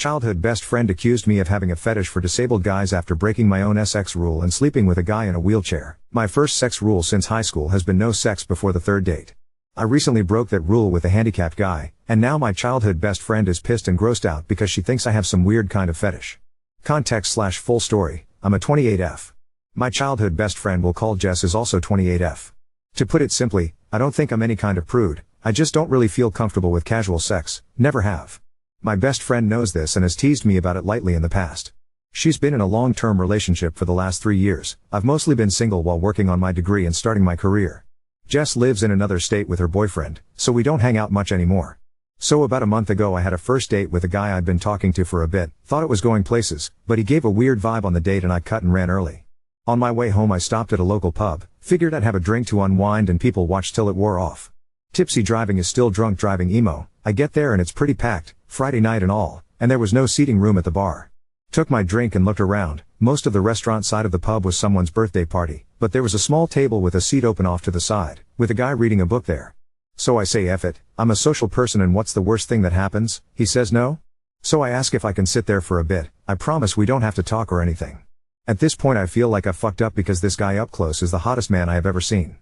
Childhood best friend accused me of having a fetish for disabled guys after breaking my own sex rule and sleeping with a guy in a wheelchair. My first sex rule since high school has been no sex before the third date. I recently broke that rule with a handicapped guy, and now my childhood best friend is pissed and grossed out because she thinks I have some weird kind of fetish. Context/full story, I'm a 28F. My childhood best friend we'll call Jess is also 28F. To put it simply, I don't think I'm any kind of prude, I just don't really feel comfortable with casual sex, never have. My best friend knows this and has teased me about it lightly in the past. She's been in a long-term relationship for the last 3 years. I've mostly been single while working on my degree and starting my career. Jess lives in another state with her boyfriend, so we don't hang out much anymore. So about a month ago I had a first date with a guy I'd been talking to for a bit, thought it was going places, but he gave a weird vibe on the date and I cut and ran early. On my way home I stopped at a local pub, figured I'd have a drink to unwind and people watch till it wore off. Tipsy driving is still drunk driving emo. I get there and it's pretty packed, Friday night and all, and there was no seating room at the bar. Took my drink and looked around. Most of the restaurant side of the pub was someone's birthday party, but there was a small table with a seat open off to the side, with a guy reading a book there. So I say F it, I'm a social person and what's the worst thing that happens? He says no? So I ask if I can sit there for a bit, I promise we don't have to talk or anything. At this point I feel like I fucked up because this guy up close is the hottest man I have ever seen.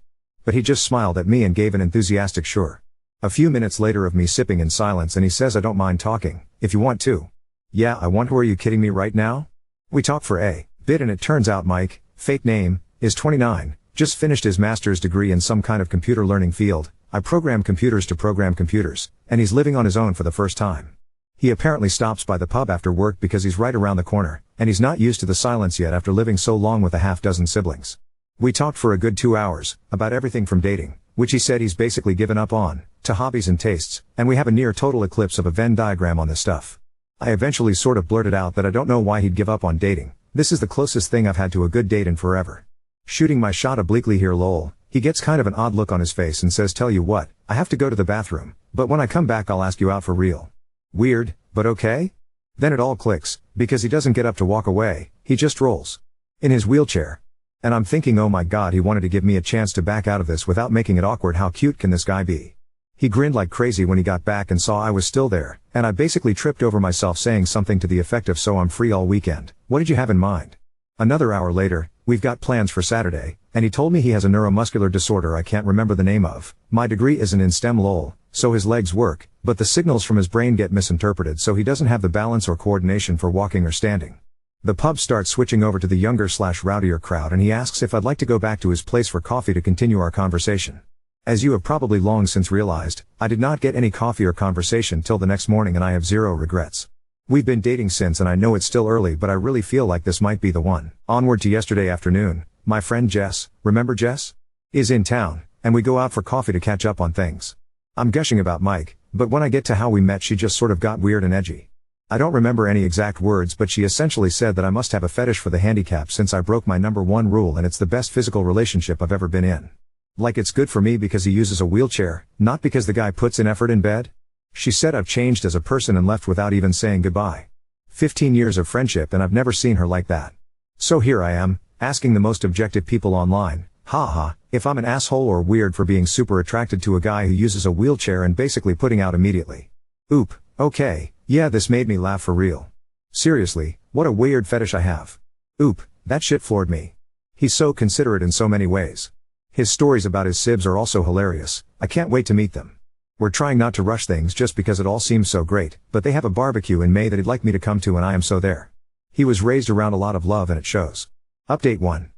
But he just smiled at me and gave an enthusiastic sure. A few minutes later of me sipping in silence and he says I don't mind talking, if you want to. Yeah, I want to. Are you kidding me right now? We talk for a bit and it turns out Mike, fake name, is 29, just finished his master's degree in some kind of computer learning field. I program computers to program computers, and he's living on his own for the first time. He apparently stops by the pub after work because he's right around the corner, and he's not used to the silence yet after living so long with a half-dozen siblings. We talked for a good 2 hours, about everything from dating, which he said he's basically given up on, to hobbies and tastes, and we have a near total eclipse of a Venn diagram on this stuff. I eventually sort of blurted out that I don't know why he'd give up on dating. This is the closest thing I've had to a good date in forever. Shooting my shot obliquely here lol, he gets kind of an odd look on his face and says tell you what, I have to go to the bathroom, but when I come back I'll ask you out for real. Weird, but okay? Then it all clicks, because he doesn't get up to walk away, he just rolls. In his wheelchair. And I'm thinking oh my god he wanted to give me a chance to back out of this without making it awkward. How cute can this guy be? He grinned like crazy when he got back and saw I was still there, and I basically tripped over myself saying something to the effect of so I'm free all weekend, what did you have in mind? Another hour later, we've got plans for Saturday, and he told me he has a neuromuscular disorder I can't remember the name of. My degree isn't in STEM lol, so his legs work, but the signals from his brain get misinterpreted so he doesn't have the balance or coordination for walking or standing. The pub starts switching over to the younger/rowdier crowd and he asks if I'd like to go back to his place for coffee to continue our conversation. As you have probably long since realized, I did not get any coffee or conversation till the next morning and I have zero regrets. We've been dating since and I know it's still early but I really feel like this might be the one. Onward to yesterday afternoon, my friend Jess, remember Jess? Is in town, and we go out for coffee to catch up on things. I'm gushing about Mike, but when I get to how we met she just sort of got weird and edgy. I don't remember any exact words but she essentially said that I must have a fetish for the handicap since I broke my number one rule and it's the best physical relationship I've ever been in. Like it's good for me because he uses a wheelchair, not because the guy puts in effort in bed? She said I've changed as a person and left without even saying goodbye. 15 years of friendship and I've never seen her like that. So here I am, asking the most objective people online, haha, if I'm an asshole or weird for being super attracted to a guy who uses a wheelchair and basically putting out immediately. Oop, okay, yeah this made me laugh for real. Seriously, what a weird fetish I have. Oop, that shit floored me. He's so considerate in so many ways. His stories about his sibs are also hilarious, I can't wait to meet them. We're trying not to rush things just because it all seems so great, but they have a barbecue in May that he'd like me to come to and I am so there. He was raised around a lot of love and it shows. Update 1.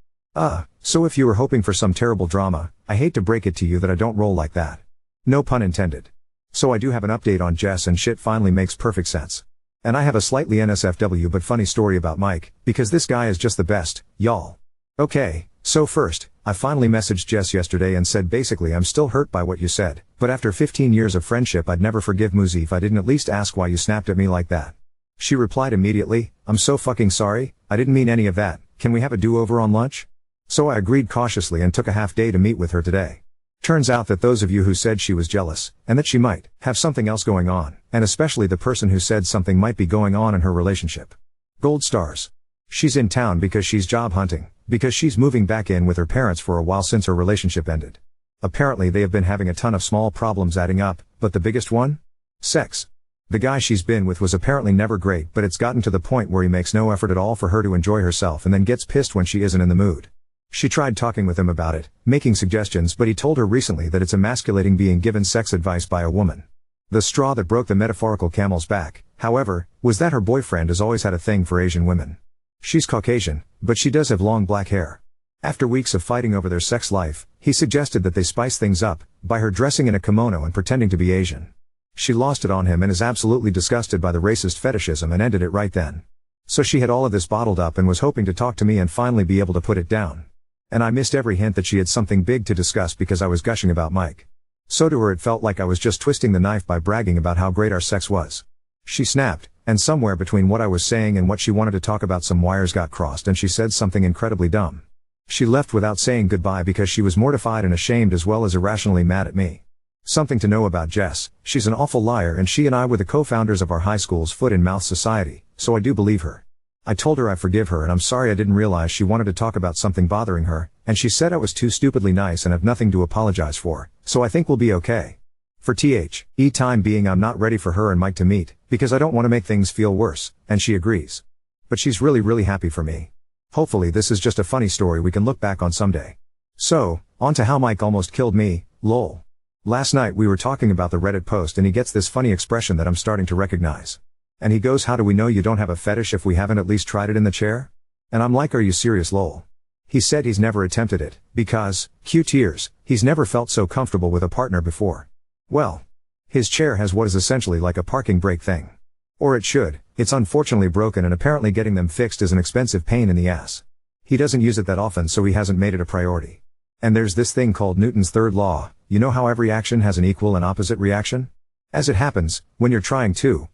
So if you were hoping for some terrible drama, I hate to break it to you that I don't roll like that. No pun intended. So I do have an update on Jess and shit finally makes perfect sense. And I have a slightly NSFW but funny story about Mike, because this guy is just the best, y'all. Okay, so first, I finally messaged Jess yesterday and said basically I'm still hurt by what you said, but after 15 years of friendship I'd never forgive Muzi if I didn't at least ask why you snapped at me like that. She replied immediately, I'm so fucking sorry, I didn't mean any of that, can we have a do-over on lunch? So I agreed cautiously and took a half day to meet with her today. Turns out that those of you who said she was jealous, and that she might have something else going on, and especially the person who said something might be going on in her relationship. Gold stars. She's in town because she's job hunting, because she's moving back in with her parents for a while since her relationship ended. Apparently they have been having a ton of small problems adding up, but the biggest one? Sex. The guy she's been with was apparently never great, but it's gotten to the point where he makes no effort at all for her to enjoy herself and then gets pissed when she isn't in the mood. She tried talking with him about it, making suggestions, but he told her recently that it's emasculating being given sex advice by a woman. The straw that broke the metaphorical camel's back, however, was that her boyfriend has always had a thing for Asian women. She's Caucasian, but she does have long black hair. After weeks of fighting over their sex life, he suggested that they spice things up, by her dressing in a kimono and pretending to be Asian. She lost it on him and is absolutely disgusted by the racist fetishism and ended it right then. So she had all of this bottled up and was hoping to talk to me and finally be able to put it down. And I missed every hint that she had something big to discuss because I was gushing about Mike. So to her it felt like I was just twisting the knife by bragging about how great our sex was. She snapped, and somewhere between what I was saying and what she wanted to talk about some wires got crossed and she said something incredibly dumb. She left without saying goodbye because she was mortified and ashamed as well as irrationally mad at me. Something to know about Jess: she's an awful liar and she and I were the co-founders of our high school's foot-in-mouth society, so I do believe her. I told her I forgive her and I'm sorry I didn't realize she wanted to talk about something bothering her, and she said I was too stupidly nice and have nothing to apologize for, so I think we'll be okay. For time being I'm not ready for her and Mike to meet, because I don't want to make things feel worse, and she agrees. But she's really happy for me. Hopefully this is just a funny story we can look back on someday. So, on to how Mike almost killed me, lol. Last night we were talking about the Reddit post and he gets this funny expression that I'm starting to recognize. And he goes, "How do we know you don't have a fetish if we haven't at least tried it in the chair?" And I'm like, "Are you serious, lol?" He said he's never attempted it, because, cue tears, he's never felt so comfortable with a partner before. Well, his chair has what is essentially like a parking brake thing. Or it should. It's unfortunately broken and apparently getting them fixed is an expensive pain in the ass. He doesn't use it that often, so he hasn't made it a priority. And there's this thing called Newton's third law. You know how every action has an equal and opposite reaction? As it happens, when you're trying to,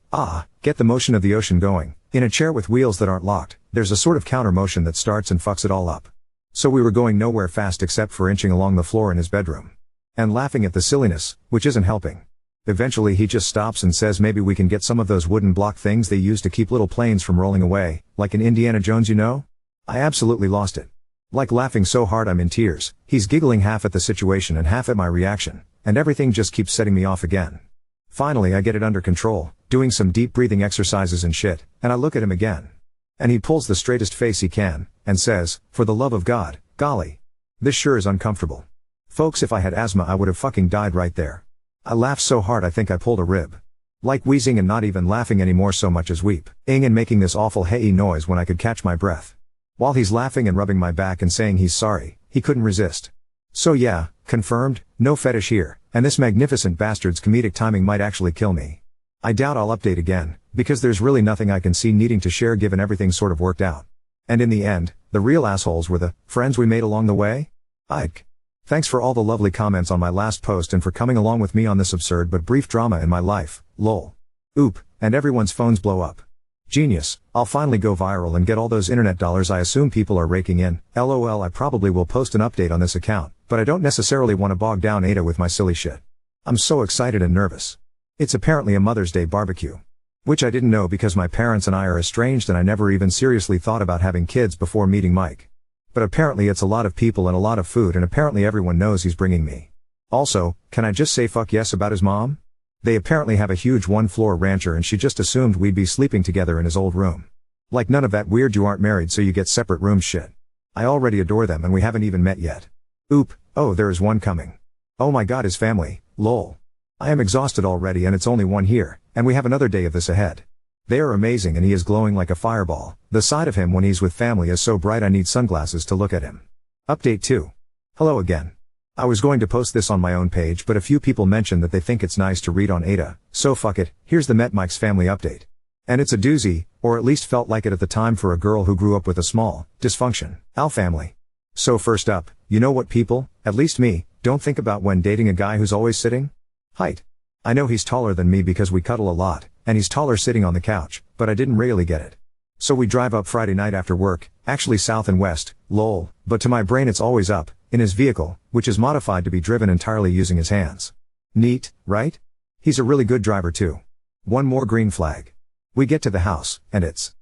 get the motion of the ocean going, in a chair with wheels that aren't locked, there's a sort of counter motion that starts and fucks it all up. So we were going nowhere fast except for inching along the floor in his bedroom. And laughing at the silliness, which isn't helping. Eventually he just stops and says maybe we can get some of those wooden block things they use to keep little planes from rolling away, like in Indiana Jones, you know? I absolutely lost it. Like laughing so hard I'm in tears. He's giggling half at the situation and half at my reaction, and everything just keeps setting me off again. Finally I get it under control, doing some deep breathing exercises and shit, and I look at him again. And he pulls the straightest face he can, and says, "For the love of God, golly. This sure is uncomfortable." Folks, if I had asthma I would have fucking died right there. I laughed so hard I think I pulled a rib. Like wheezing and not even laughing anymore so much as weeping and making this awful hey noise when I could catch my breath. While he's laughing and rubbing my back and saying he's sorry, he couldn't resist. So yeah, confirmed, no fetish here, and this magnificent bastard's comedic timing might actually kill me. I doubt I'll update again, because there's really nothing I can see needing to share given everything sort of worked out. And in the end, the real assholes were the friends we made along the way? Ike. Thanks for all the lovely comments on my last post and for coming along with me on this absurd but brief drama in my life, lol. Oop, and everyone's phones blow up. Genius, I'll finally go viral and get all those internet dollars I assume people are raking in. LOL, I probably will post an update on this account, but I don't necessarily want to bog down Ada with my silly shit. I'm so excited and nervous. It's apparently a Mother's Day barbecue. Which I didn't know because my parents and I are estranged and I never even seriously thought about having kids before meeting Mike. But apparently it's a lot of people and a lot of food and apparently everyone knows he's bringing me. Also, can I just say fuck yes about his mom? They apparently have a huge one-floor rancher and she just assumed we'd be sleeping together in his old room. Like none of that weird you aren't married so you get separate rooms shit. I already adore them and we haven't even met yet. Oop, oh there is one coming. Oh my god, his family, lol. I am exhausted already and it's only one here, and we have another day of this ahead. They are amazing and he is glowing like a fireball. The side of him when he's with family is so bright I need sunglasses to look at him. Update 2. Hello again. I was going to post this on my own page but a few people mentioned that they think it's nice to read on Ada, so fuck it, here's the Met Mike's family update. And it's a doozy, or at least felt like it at the time for a girl who grew up with a small, dysfunction-al family. So first up, you know what people, at least me, don't think about when dating a guy who's always sitting? Height. I know he's taller than me because we cuddle a lot, and he's taller sitting on the couch, but I didn't really get it. So we drive up Friday night after work, actually south and west, lol, but to my brain it's always up, in his vehicle, which is modified to be driven entirely using his hands. Neat, right? He's a really good driver too. One more green flag. We get to the house, and it's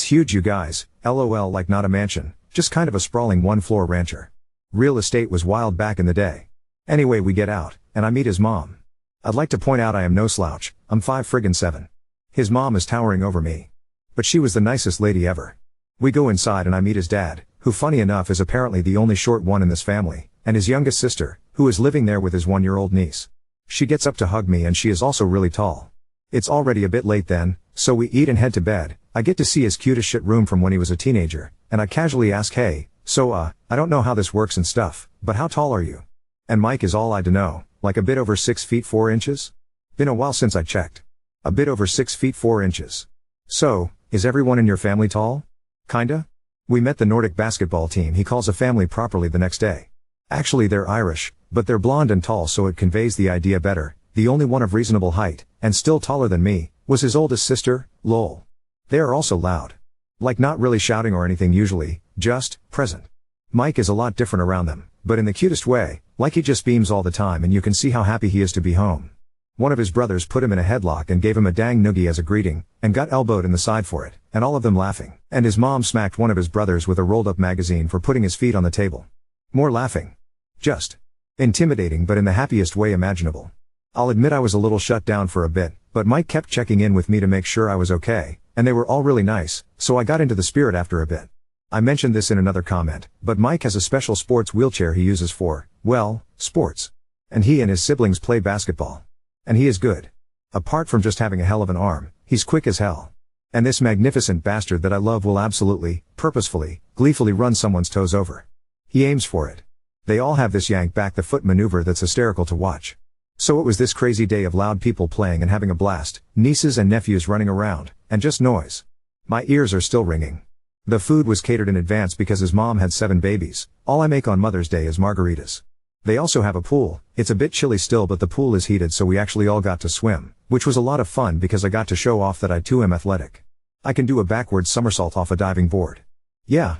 huge you guys, lol, like not a mansion, just kind of a sprawling one-floor rancher. Real estate was wild back in the day. Anyway we get out, and I meet his mom. I'd like to point out I am no slouch, I'm 5'7". His mom is towering over me. But she was the nicest lady ever. We go inside and I meet his dad, who funny enough is apparently the only short one in this family, and his youngest sister, who is living there with his 1-year-old niece. She gets up to hug me and she is also really tall. It's already a bit late then, so we eat and head to bed. I get to see his cute as shit room from when he was a teenager, and I casually ask, hey, so I don't know how this works and stuff, but how tall are you? And Mike is all I'd to know, like a bit over 6 feet 4 inches? Been a while since I checked. A bit over 6 feet 4 inches. So, is everyone in your family tall? Kinda? We met the Nordic basketball team he calls a family properly the next day. Actually they're Irish, but they're blonde and tall so it conveys the idea better. The only one of reasonable height, and still taller than me, was his oldest sister, lol. They are also loud. Like not really shouting or anything usually, just, present. Mike is a lot different around them, but in the cutest way, like he just beams all the time and you can see how happy he is to be home. One of his brothers put him in a headlock and gave him a dang noogie as a greeting, and got elbowed in the side for it, and all of them laughing. And his mom smacked one of his brothers with a rolled-up magazine for putting his feet on the table. More laughing. Just intimidating but in the happiest way imaginable. I'll admit I was a little shut down for a bit, but Mike kept checking in with me to make sure I was okay, and they were all really nice, so I got into the spirit after a bit. I mentioned this in another comment, but Mike has a special sports wheelchair he uses for, well, sports. And he and his siblings play basketball. And he is good. Apart from just having a hell of an arm, he's quick as hell. And this magnificent bastard that I love will absolutely, purposefully, gleefully run someone's toes over. He aims for it. They all have this yank back the foot maneuver that's hysterical to watch. So it was this crazy day of loud people playing and having a blast, nieces and nephews running around, and just noise. My ears are still ringing. The food was catered in advance because his mom had 7 babies. All I make on Mother's Day is margaritas. They also have a pool. It's a bit chilly still but the pool is heated so we actually all got to swim, which was a lot of fun because I got to show off that I too am athletic. I can do a backward somersault off a diving board. Yeah.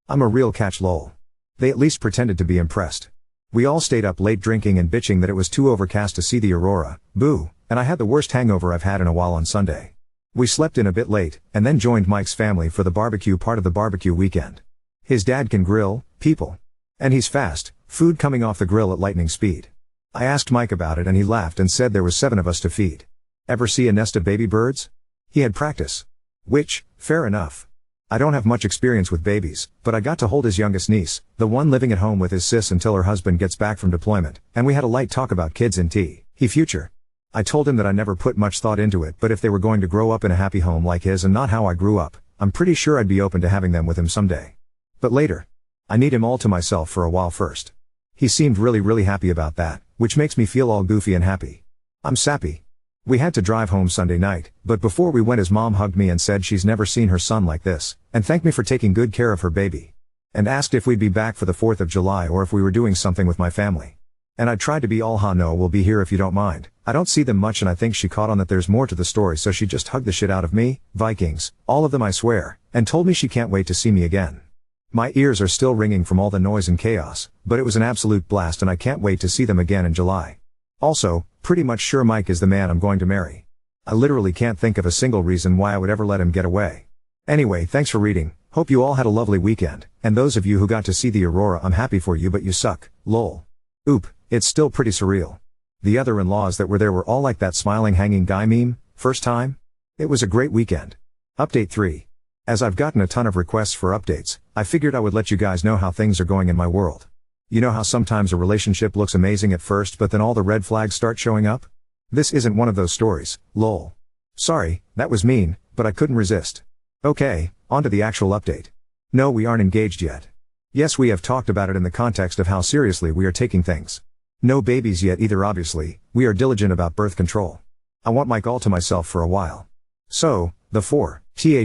I'm a real catch lol. They at least pretended to be impressed. We all stayed up late drinking and bitching that it was too overcast to see the aurora, boo, and I had the worst hangover I've had in a while on Sunday. We slept in a bit late, and then joined Mike's family for the barbecue part of the barbecue weekend. His dad can grill, people. And he's fast, food coming off the grill at lightning speed. I asked Mike about it and he laughed and said there was 7 of us to feed. Ever see a nest of baby birds? He had practice. Which, fair enough. I don't have much experience with babies, but I got to hold his youngest niece, the one living at home with his sis until her husband gets back from deployment, and we had a light talk about kids in tea. He future. I told him that I never put much thought into it, but if they were going to grow up in a happy home like his and not how I grew up, I'm pretty sure I'd be open to having them with him someday. But later. I need him all to myself for a while first. He seemed really happy about that, which makes me feel all goofy and happy. I'm sappy. We had to drive home Sunday night, but before we went his mom hugged me and said she's never seen her son like this, and thanked me for taking good care of her baby. And asked if we'd be back for the 4th of July or if we were doing something with my family. And I tried to be all no, we'll be here if you don't mind. I don't see them much and I think she caught on that there's more to the story so she just hugged the shit out of me, Vikings, all of them I swear, and told me she can't wait to see me again. My ears are still ringing from all the noise and chaos, but it was an absolute blast and I can't wait to see them again in July. Also, pretty much sure Mike is the man I'm going to marry. I literally can't think of a single reason why I would ever let him get away. Anyway, thanks for reading, hope you all had a lovely weekend, and those of you who got to see the aurora I'm happy for you but you suck, lol. Oop, it's still pretty surreal. The other in-laws that were there were all like that smiling hanging guy meme, first time? It was a great weekend. Update 3. As I've gotten a ton of requests for updates, I figured I would let you guys know how things are going in my world. You know how sometimes a relationship looks amazing at first but then all the red flags start showing up? This isn't one of those stories, lol. Sorry, that was mean, but I couldn't resist. Okay, on to the actual update. No, we aren't engaged yet. Yes, we have talked about it in the context of how seriously we are taking things. No babies yet either obviously, we are diligent about birth control. I want Mike all to myself for a while. So, the 4th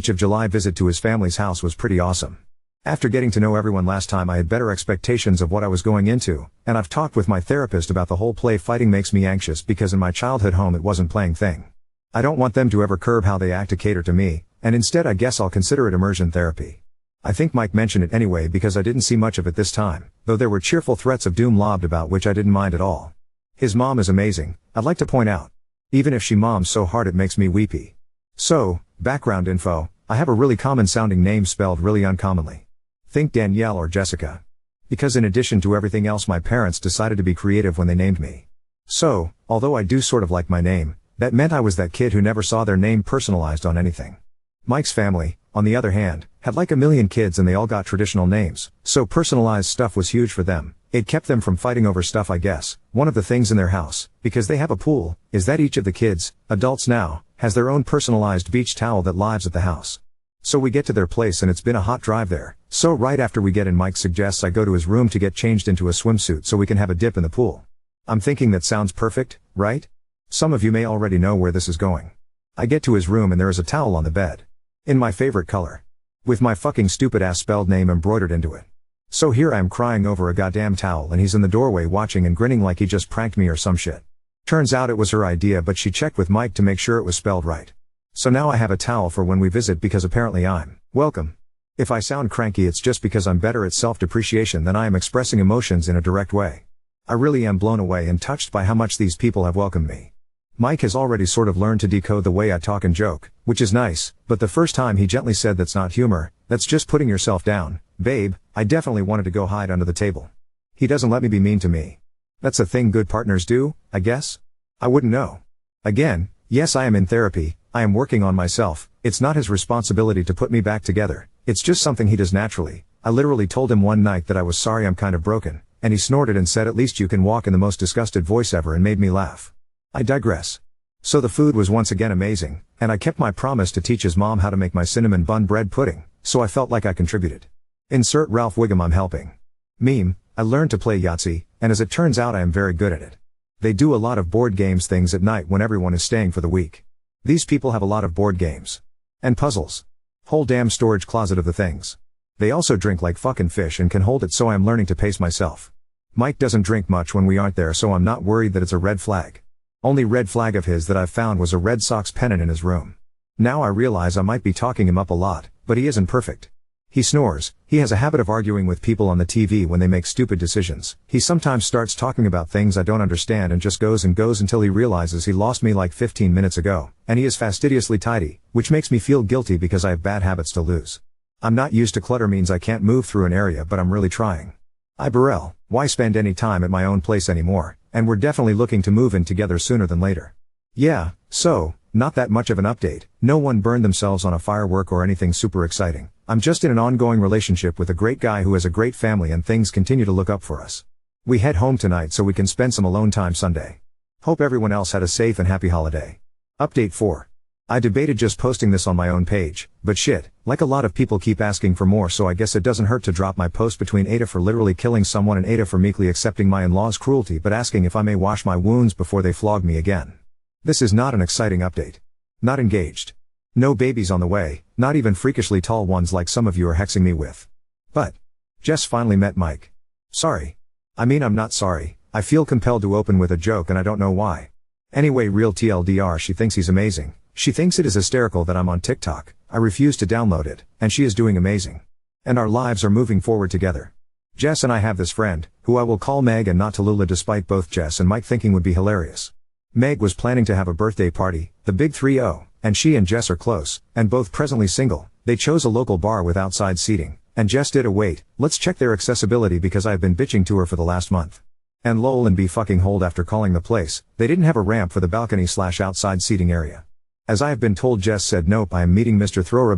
of July visit to his family's house was pretty awesome. After getting to know everyone last time I had better expectations of what I was going into, and I've talked with my therapist about the whole play fighting makes me anxious because in my childhood home it wasn't playing thing. I don't want them to ever curb how they act to cater to me, and instead I guess I'll consider it immersion therapy. I think Mike mentioned it anyway because I didn't see much of it this time, though there were cheerful threats of doom lobbed about which I didn't mind at all. His mom is amazing, I'd like to point out. Even if she moms so hard it makes me weepy. So, background info, I have a really common sounding name spelled really uncommonly. Think Danielle or Jessica. Because in addition to everything else my parents decided to be creative when they named me. So, although I do sort of like my name, That meant I was that kid who never saw their name personalized on anything. Mike's family, on the other hand, had like a million kids and they all got traditional names, so personalized stuff was huge for them. It kept them from fighting over stuff, I guess. One of the things in their house, because they have a pool, is that each of the kids, adults now, has their own personalized beach towel that lives at the house. So we get to their place and it's been a hot drive there, so right after we get in Mike suggests I go to his room to get changed into a swimsuit so we can have a dip in the pool. I'm thinking that sounds perfect, right? Some of you may already know where this is going. I get to his room and there is a towel on the bed. In my favorite color. With my fucking stupid ass spelled name embroidered into it. So here I am crying over a goddamn towel and he's in the doorway watching and grinning like he just pranked me or some shit. Turns out it was her idea but she checked with Mike to make sure it was spelled right. So now I have a towel for when we visit because apparently I'm welcome. If I sound cranky it's just because I'm better at self-depreciation than I am expressing emotions in a direct way. I really am blown away and touched by how much these people have welcomed me. Mike has already sort of learned to decode the way I talk and joke, which is nice, but the first time he gently said that's not humor, that's just putting yourself down, babe, I definitely wanted to go hide under the table. He doesn't let me be mean to me. That's a thing good partners do, I guess? I wouldn't know. Again, yes I am in therapy, I am working on myself, it's not his responsibility to put me back together, it's just something he does naturally. I literally told him one night that I was sorry I'm kind of broken, and he snorted and said at least you can walk in the most disgusted voice ever and made me laugh. I digress. So the food was once again amazing, and I kept my promise to teach his mom how to make my cinnamon bun bread pudding, so I felt like I contributed. Insert Ralph Wiggum I'm helping. Meme, I learned to play Yahtzee, and as it turns out I am very good at it. They do a lot of board games things at night when everyone is staying for the week. These people have a lot of board games. And puzzles. Whole damn storage closet of the things. They also drink like fucking fish and can hold it so I am learning to pace myself. Mike doesn't drink much when we aren't there so I'm not worried that it's a red flag. Only red flag of his that I've found was a Red Sox pennant in his room. Now I realize I might be talking him up a lot, but he isn't perfect. He snores, he has a habit of arguing with people on the TV when they make stupid decisions, he sometimes starts talking about things I don't understand and just goes and goes until he realizes he lost me like 15 minutes ago, and he is fastidiously tidy, which makes me feel guilty because I have bad habits to lose. I'm not used to clutter means I can't move through an area but I'm really trying. Burrell, why spend any time at my own place anymore, and we're definitely looking to move in together sooner than later. Yeah, so, not that much of an update, no one burned themselves on a firework or anything super exciting. I'm just in an ongoing relationship with a great guy who has a great family and things continue to look up for us. We head home tonight so we can spend some alone time Sunday. Hope everyone else had a safe and happy holiday. Update 4. I debated just posting this on my own page, but shit, like a lot of people keep asking for more so I guess it doesn't hurt to drop my post between Ada for literally killing someone and Ada for meekly accepting my in-laws' cruelty but asking if I may wash my wounds before they flog me again. This is not an exciting update. Not engaged. No babies on the way, not even freakishly tall ones like some of you are hexing me with. But Jess finally met Mike. Sorry. I mean I'm not sorry, I feel compelled to open with a joke and I don't know why. Anyway real TLDR she thinks he's amazing. She thinks it is hysterical that I'm on TikTok, I refuse to download it, and she is doing amazing. And our lives are moving forward together. Jess and I have this friend, who I will call Meg and not Tallulah despite both Jess and Mike thinking would be hilarious. Meg was planning to have a birthday party, the big 3-0, and she and Jess are close, and both presently single. They chose a local bar with outside seating, and Jess did a wait, let's check their accessibility because I've been bitching to her for the last month. And lol and be fucking hold after calling the place, they didn't have a ramp for the balcony/outside seating area. As I have been told Jess said nope I am meeting Mr. Thrower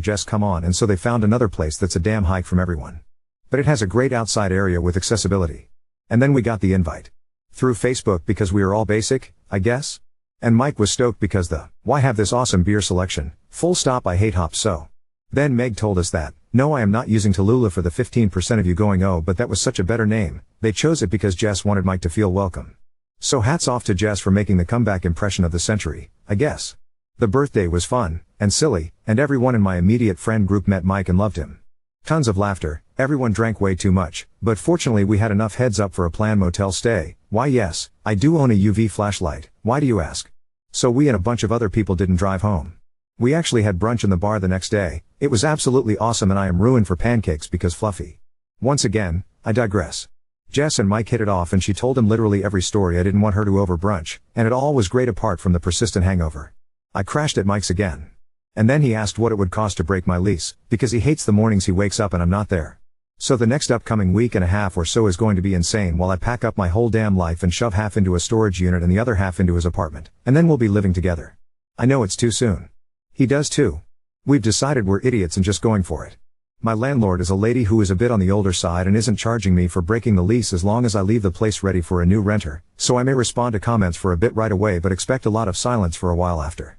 / Jess come on and so they found another place that's a damn hike from everyone. But it has a great outside area with accessibility. And then we got the invite. Through Facebook because we are all basic, I guess? And Mike was stoked because why have this awesome beer selection, full stop I hate hops so. Then Meg told us that, no I am not using Tallulah for the 15% of you going oh but that was such a better name, they chose it because Jess wanted Mike to feel welcome. So hats off to Jess for making the comeback impression of the century, I guess. The birthday was fun, and silly, and everyone in my immediate friend group met Mike and loved him. Tons of laughter, everyone drank way too much, but fortunately we had enough heads up for a planned motel stay. Why yes, I do own a UV flashlight, why do you ask? So we and a bunch of other people didn't drive home. We actually had brunch in the bar the next day, it was absolutely awesome and I am ruined for pancakes because fluffy. Once again, I digress. Jess and Mike hit it off and she told him literally every story I didn't want her to over brunch, and it all was great apart from the persistent hangover. I crashed at Mike's again. And then he asked what it would cost to break my lease, because he hates the mornings he wakes up and I'm not there. So the next upcoming week and a half or so is going to be insane while I pack up my whole damn life and shove half into a storage unit and the other half into his apartment. And then we'll be living together. I know it's too soon. He does too. We've decided we're idiots and just going for it. My landlord is a lady who is a bit on the older side and isn't charging me for breaking the lease as long as I leave the place ready for a new renter, so I may respond to comments for a bit right away but expect a lot of silence for a while after.